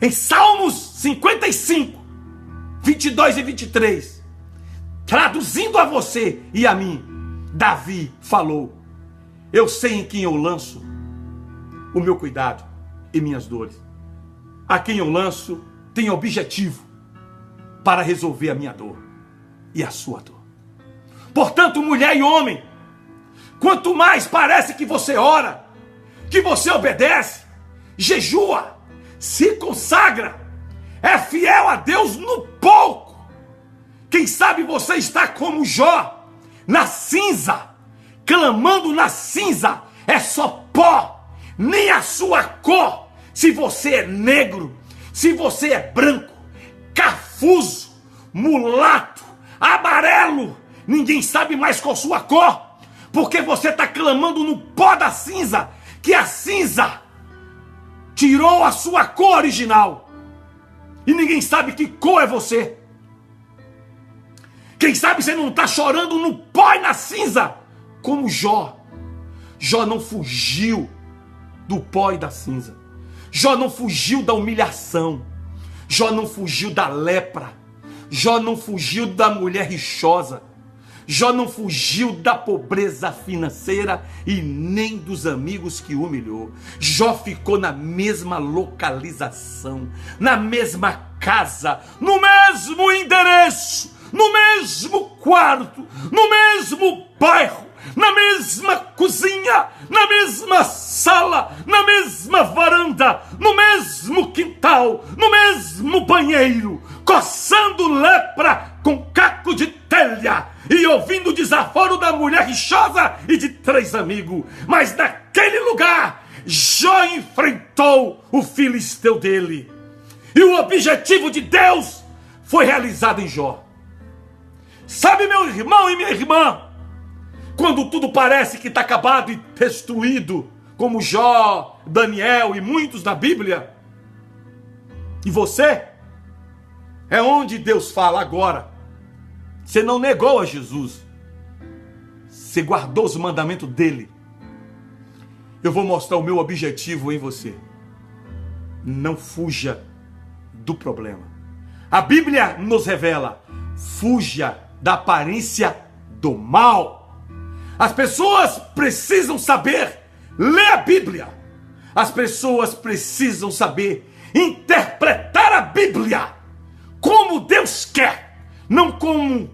em Salmos 55, 22 e 23, traduzindo a você e a mim, Davi falou: eu sei em quem eu lanço o meu cuidado e minhas dores. A quem eu lanço tem objetivo para resolver a minha dor e a sua dor. Portanto, mulher e homem, quanto mais parece que você ora, que você obedece, jejua, se consagra, é fiel a Deus no pouco, quem sabe você está como Jó, na cinza, clamando na cinza, é só pó, nem a sua cor, se você é negro, se você é branco, cafuso, mulato, amarelo, ninguém sabe mais qual a sua cor, porque você está clamando no pó da cinza, que a cinza tirou a sua cor original, e ninguém sabe que cor é você. Quem sabe você não está chorando no pó e na cinza, como Jó. Jó não fugiu do pó e da cinza. Jó não fugiu da humilhação. Jó não fugiu da lepra. Jó não fugiu da mulher rixosa. Jó não fugiu da pobreza financeira e nem dos amigos que humilhou. Jó ficou na mesma localização, na mesma casa, no mesmo endereço, no mesmo quarto, no mesmo bairro, na mesma cozinha, na mesma sala, na mesma varanda, no mesmo quintal, no mesmo banheiro, coçando lepra com caco de telha e ouvindo o desaforo da mulher rixosa e de 3 amigos. Mas naquele lugar, Jó enfrentou o filisteu dele. E o objetivo de Deus foi realizado em Jó. Sabe, meu irmão e minha irmã, quando tudo parece que está acabado e destruído, como Jó, Daniel e muitos da Bíblia, e você, é onde Deus fala agora. Você não negou a Jesus, você guardou os mandamentos dele. Eu vou mostrar o meu objetivo em você. Não fuja do problema. A Bíblia nos revela: fuja da aparência do mal. As pessoas precisam saber ler a Bíblia. As pessoas precisam saber interpretar a Bíblia como Deus quer, não como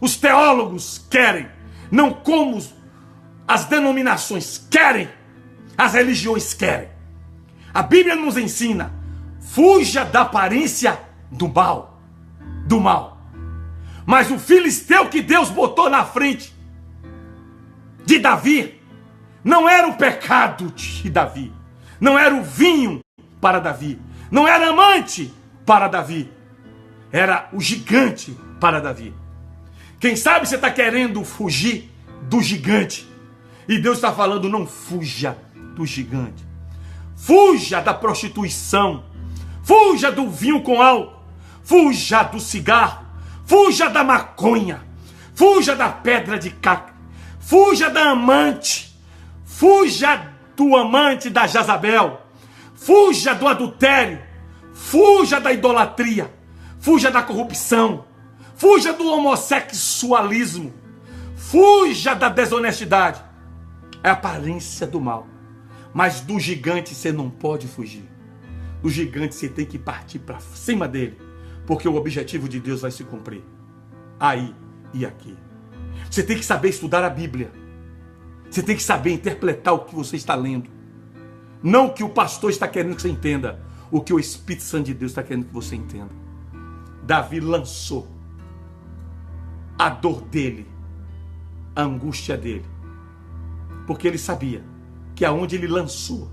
os teólogos querem, não como as denominações querem, as religiões querem. A Bíblia nos ensina: fuja da aparência do mal, do mal. Mas o filisteu que Deus botou na frente de Davi não era o pecado de Davi, não era o vinho para Davi, não era amante para Davi, era o gigante para Davi. Quem sabe você está querendo fugir do gigante e Deus está falando: não fuja do gigante, fuja da prostituição, fuja do vinho com álcool, fuja do cigarro, fuja da maconha, fuja da pedra de caca, fuja da amante, fuja do amante da Jezabel, fuja do adultério, fuja da idolatria, fuja da corrupção, fuja do homossexualismo, fuja da desonestidade. É a aparência do mal. Mas do gigante você não pode fugir. Do gigante você tem que partir para cima dele, porque o objetivo de Deus vai se cumprir aí e aqui. Você tem que saber estudar a Bíblia. Você tem que saber interpretar o que você está lendo. Não o que o pastor está querendo que você entenda, o que o Espírito Santo de Deus está querendo que você entenda. Davi lançou a dor dele, a angústia dele, porque ele sabia que aonde ele lançou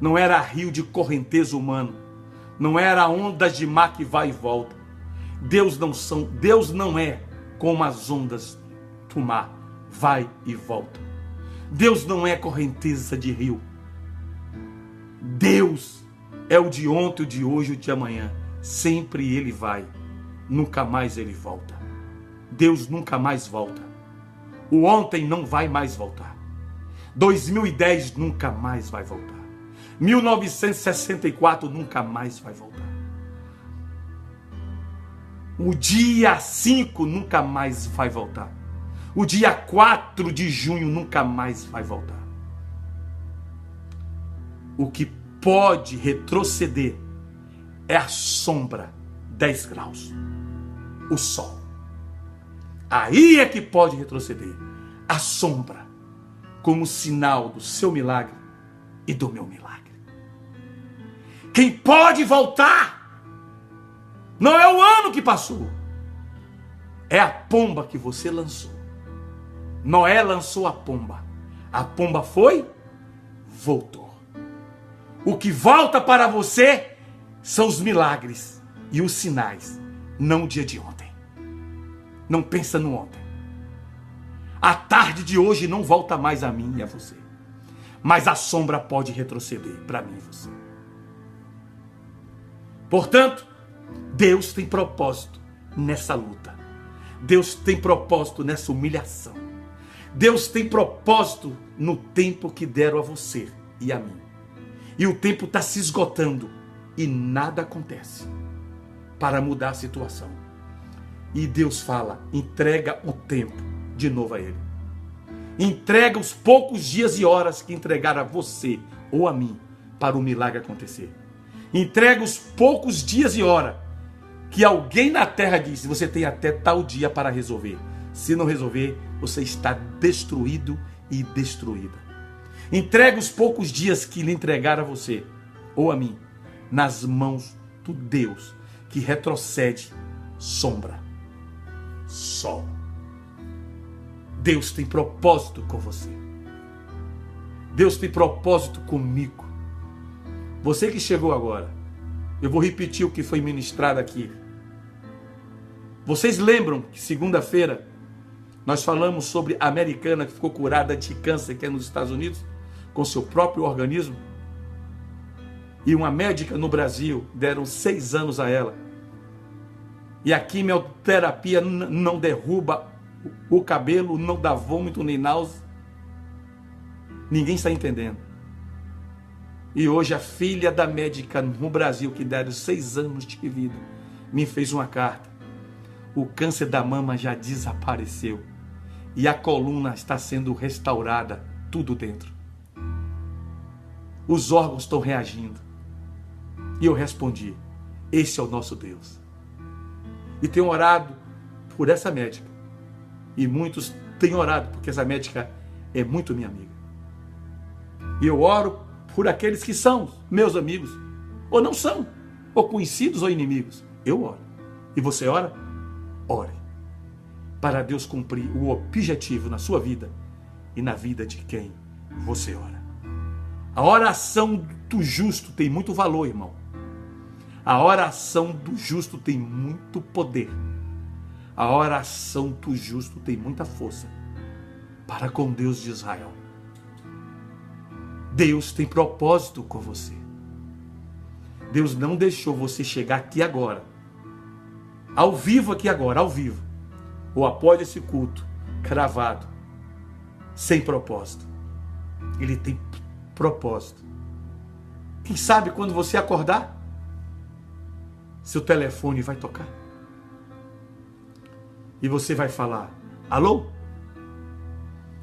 não era rio de correnteza humano, não era ondas de mar que vai e volta. Deus não é como as ondas do mar, vai e volta. Deus não é correnteza de rio. Deus é o de ontem, o de hoje, o de amanhã. Sempre ele vai, nunca mais ele volta. Deus nunca mais volta. O ontem não vai mais voltar. 2010 nunca mais vai voltar. 1964 nunca mais vai voltar. O dia 5 nunca mais vai voltar. O dia 4 de junho nunca mais vai voltar. O que pode retroceder é a sombra 10 graus. O sol. Aí é que pode retroceder. A sombra, como sinal do seu milagre e do meu milagre. Quem pode voltar não é o ano que passou, é a pomba que você lançou. Noé lançou a pomba foi, voltou. O que volta para você são os milagres e os sinais, não o dia de ontem. Não pensa no ontem. A tarde de hoje não volta mais a mim e a você, mas a sombra pode retroceder para mim e você. Portanto, Deus tem propósito nessa luta. Deus tem propósito nessa humilhação. Deus tem propósito no tempo que deram a você e a mim. E o tempo está se esgotando e nada acontece para mudar a situação. E Deus fala: entrega o tempo de novo a Ele. Entrega os poucos dias e horas que entregaram a você ou a mim para o milagre acontecer. Entrega os poucos dias e horas que alguém na terra disse: você tem até tal dia para resolver. Se não resolver, você está destruído e destruída. Entrega os poucos dias que lhe entregaram a você ou a mim nas mãos do Deus que retrocede sombra, sol. Deus tem propósito com você. Deus tem propósito comigo. Você que chegou agora, eu vou repetir o que foi ministrado aqui. Vocês lembram que segunda-feira nós falamos sobre a americana que ficou curada de câncer que é nos Estados Unidos, com seu próprio organismo? E uma médica no Brasil, deram 6 anos a ela. E a quimioterapia não derruba o cabelo, não dá vômito nem náusea. Ninguém está entendendo. E hoje a filha da médica no Brasil, que deram 6 anos de vida, me fez uma carta. O câncer da mama já desapareceu. E a coluna está sendo restaurada, tudo dentro. os órgãos estão reagindo. E eu respondi: esse é o nosso Deus. E tenho orado por essa médica. E muitos têm orado porque essa médica é muito minha amiga. E eu oro por aqueles que são meus amigos, ou não são, ou conhecidos ou inimigos. Eu oro. E você ora? Ore. Para Deus cumprir o objetivo na sua vida e na vida de quem você ora. A oração do justo tem muito valor, irmão. A oração do justo tem muito poder. A oração do justo tem muita força para com Deus de Israel. Deus tem propósito com você. Deus não deixou você chegar aqui agora, ao vivo aqui agora, ao vivo, ou após esse culto, cravado, sem propósito. Ele tem propósito. Quem sabe quando você acordar, seu telefone vai tocar. E você vai falar: alô?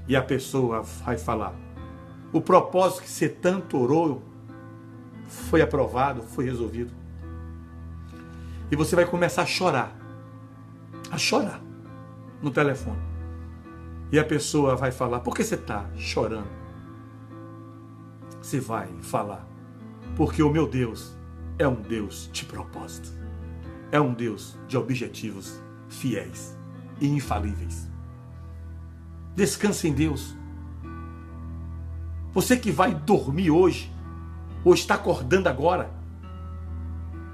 E a pessoa vai falar: o propósito que você tanto orou foi aprovado, foi resolvido. E você vai começar a chorar no telefone. E a pessoa vai falar: por que você está chorando? Você vai falar: porque o meu Deus é um Deus de propósito. É um Deus de objetivos fiéis e infalíveis. Descanse em Deus. Você que vai dormir hoje, ou está acordando agora,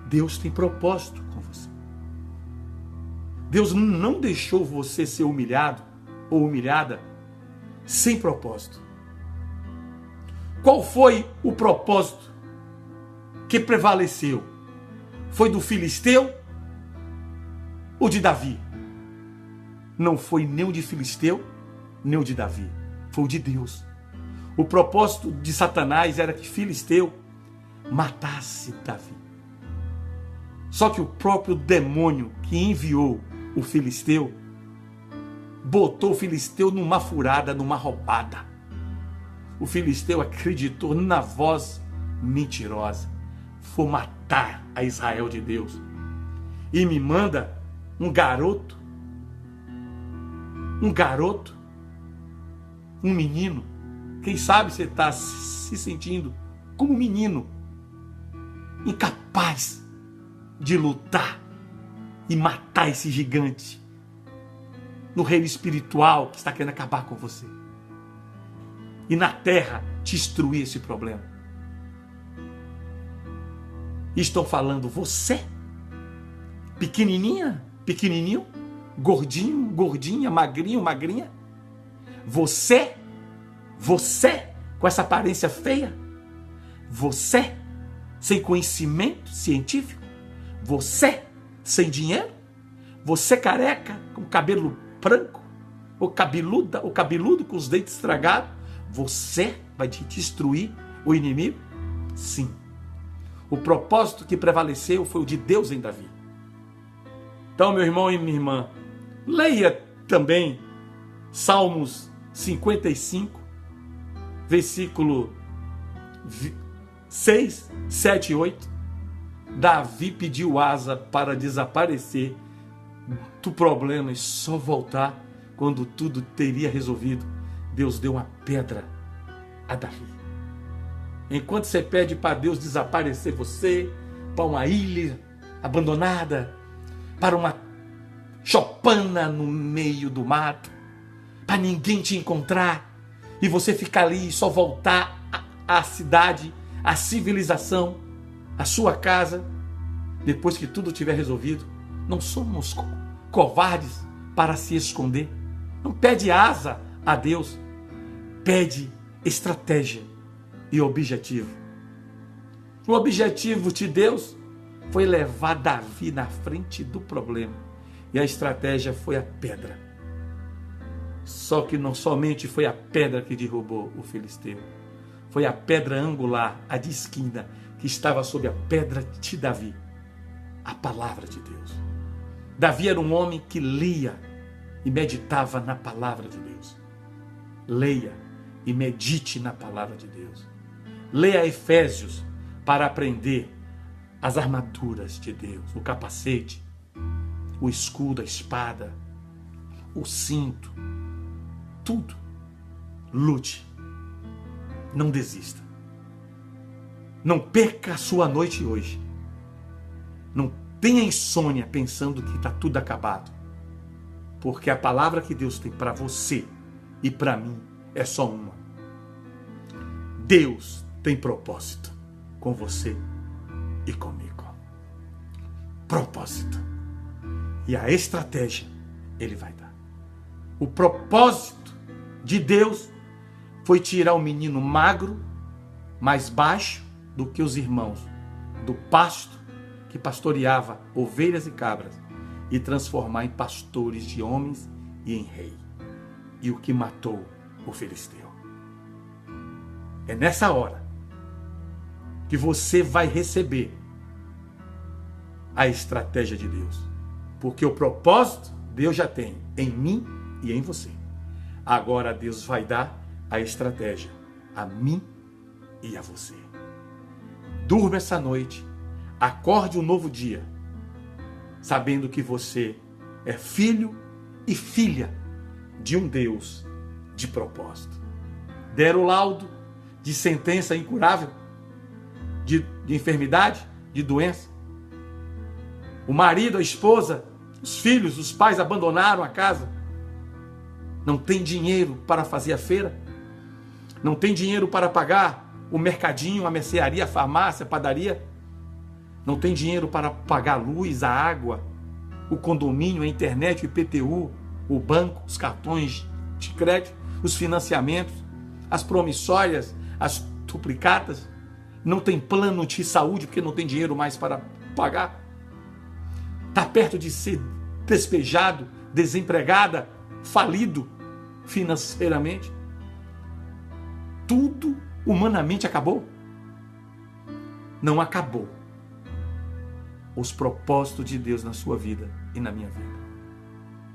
Deus tem propósito com você. Deus não deixou você ser humilhado ou humilhada sem propósito. Qual foi o propósito que prevaleceu? Foi do filisteu ou de Davi? Não foi nem o de filisteu, nem o de Davi. Foi o de Deus. O propósito de Satanás era que filisteu matasse Davi. Só que o próprio demônio que enviou o filisteu botou o filisteu numa furada, numa roubada. O filisteu acreditou na voz mentirosa. Foi matar a Israel de Deus. E me manda um garoto, um menino. Quem sabe você está se sentindo como um menino, incapaz de lutar e matar esse gigante no reino espiritual que está querendo acabar com você. E na terra destruir esse problema. Estão falando: você, pequenininha, pequenininho, gordinho, gordinha, magrinho, magrinha, você com essa aparência feia, você sem conhecimento científico, você sem dinheiro, você careca, com cabelo branco, ou cabeludo com os dentes estragados, você vai te destruir o inimigo? Sim. O propósito que prevaleceu foi o de Deus em Davi. Então, meu irmão e minha irmã, leia também Salmos 55, versículo 6, 7 e 8. Davi pediu asa para desaparecer do problema e só voltar quando tudo teria resolvido. Deus deu uma pedra a Davi. Enquanto você pede para Deus desaparecer você, para uma ilha abandonada, para uma chopana no meio do mato, para ninguém te encontrar, e você ficar ali e só voltar à cidade, à civilização, à sua casa, depois que tudo tiver resolvido. Não somos covardes para se esconder. Não pede asa a Deus, pede estratégia e objetivo. O objetivo de Deus foi levar Davi na frente do problema, e a estratégia foi a pedra. Só que não somente foi a pedra que derrubou o filisteu, foi a pedra angular, a de esquina, que estava sob a pedra de Davi, a palavra de Deus. Davi era um homem que lia e meditava na palavra de Deus. Leia e medite na palavra de Deus. Leia Efésios para aprender as armaduras de Deus, o capacete, o escudo, a espada, o cinto, tudo. Lute. Não desista. Não perca a sua noite hoje. Não tenha insônia pensando que está tudo acabado. Porque a palavra que Deus tem para você e para mim é só uma. Deus tem propósito com você e comigo. Propósito. E a estratégia Ele vai dar. O propósito de Deus foi tirar o menino magro, mais baixo do que os irmãos, do pasto que pastoreava ovelhas e cabras, e transformar em pastores de homens e em rei. E o que matou o filisteu. É nessa hora que você vai receber a estratégia de Deus. Porque o propósito Deus já tem em mim e em você. Agora Deus vai dar a estratégia a mim e a você. Durma essa noite, acorde um novo dia, sabendo que você é filho e filha de um Deus de propósito. Deram o laudo de sentença incurável, de enfermidade, de doença. O marido, a esposa, os filhos, os pais abandonaram a casa. Não tem dinheiro para fazer a feira. Não tem dinheiro para pagar o mercadinho, a mercearia, a farmácia, a padaria. Não tem dinheiro para pagar a luz, a água, o condomínio, a internet, o IPTU, o banco, os cartões de crédito, os financiamentos, as promissórias, as duplicatas. Não tem plano de saúde porque não tem dinheiro mais para pagar. Está perto de ser despejado, desempregada, falido financeiramente. Tudo humanamente acabou? Não acabou. Os propósitos de Deus na sua vida e na minha vida.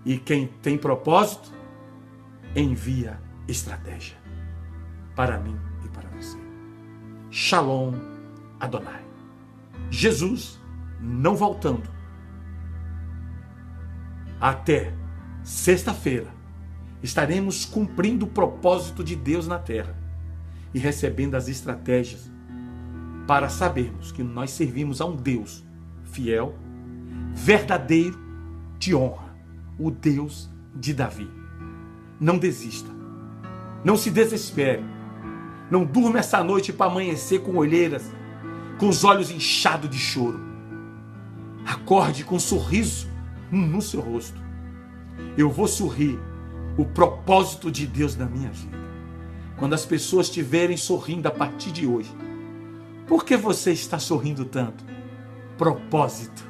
E quem tem propósito, envia estratégia para mim e para você. Shalom Adonai. Jesus não voltando. Até sexta-feira estaremos cumprindo o propósito de Deus na terra e recebendo as estratégias para sabermos que nós servimos a um Deus fiel, verdadeiro, de honra, o Deus de Davi. Não desista, não se desespere, não durma essa noite para amanhecer com olheiras, com os olhos inchados de choro. Acorde com um sorriso no seu rosto. Eu vou sorrir o propósito de Deus na minha vida. Quando as pessoas estiverem sorrindo a partir de hoje, por que você está sorrindo tanto? Propósito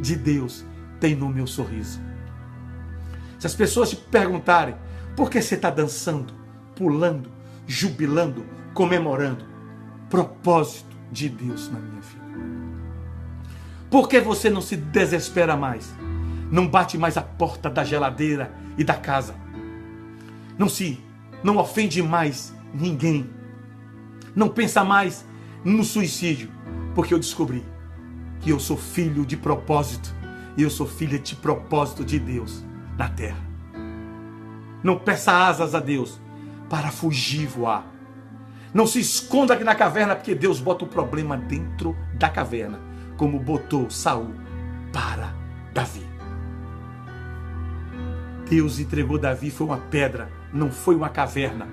de Deus tem no meu sorriso. Se as pessoas te perguntarem por que você está dançando, pulando, jubilando, comemorando, propósito de Deus na minha vida. Por que você não se desespera mais? Não bate mais a porta da geladeira e da casa. Não ofende mais ninguém. Não pensa mais no suicídio, porque eu descobri que eu sou filho de propósito e eu sou filha de propósito de Deus na terra. Não peça asas a Deus para fugir e voar. Não se esconda aqui na caverna, porque Deus bota o problema dentro da caverna, como botou Saul para Davi. Deus entregou Davi, foi uma pedra, não foi uma caverna.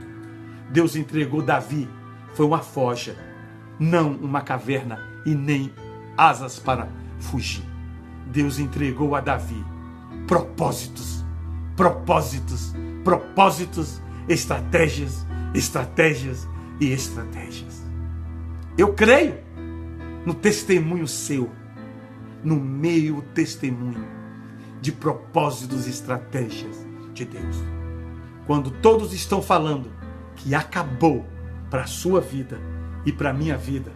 Deus entregou Davi, foi uma forja, não uma caverna e nem asas para fugir. Deus entregou a Davi propósitos, estratégias e estratégias. Eu creio no testemunho seu, no meu testemunho de propósitos e estratégias de Deus. Quando todos estão falando que acabou para a sua vida e para a minha vida,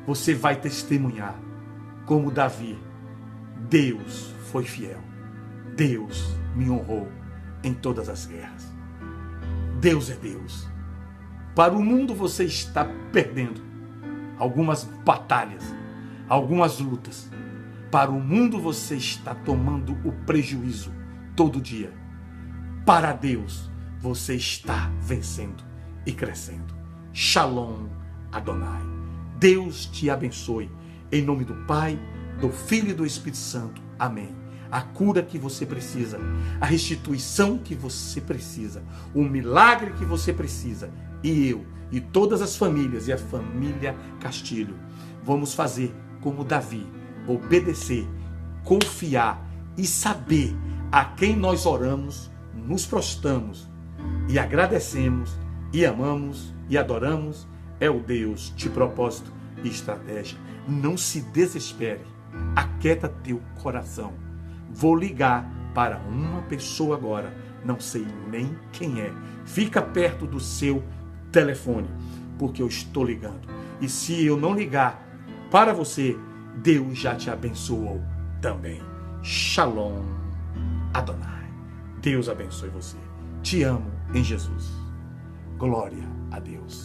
você vai testemunhar como Davi. Deus foi fiel. Deus me honrou em todas as guerras. Deus é Deus. Para o mundo você está perdendo algumas batalhas, algumas lutas. Para o mundo você está tomando o prejuízo todo dia. Para Deus você está vencendo e crescendo. Shalom Adonai. Deus te abençoe. Em nome do Pai, do Filho e do Espírito Santo. Amém. A cura que você precisa, a restituição que você precisa, o milagre que você precisa. E eu, e todas as famílias, e a família Castilho, vamos fazer como Davi, obedecer, confiar e saber a quem nós oramos, nos prostramos e agradecemos, e amamos, e adoramos, é o Deus de propósito e estratégia. Não se desespere, aquieta teu coração. Vou ligar para uma pessoa agora, não sei nem quem é. Fica perto do seu telefone, porque eu estou ligando. E se eu não ligar para você, Deus já te abençoou também. Shalom Adonai. Deus abençoe você. Te amo em Jesus. Glória a Deus.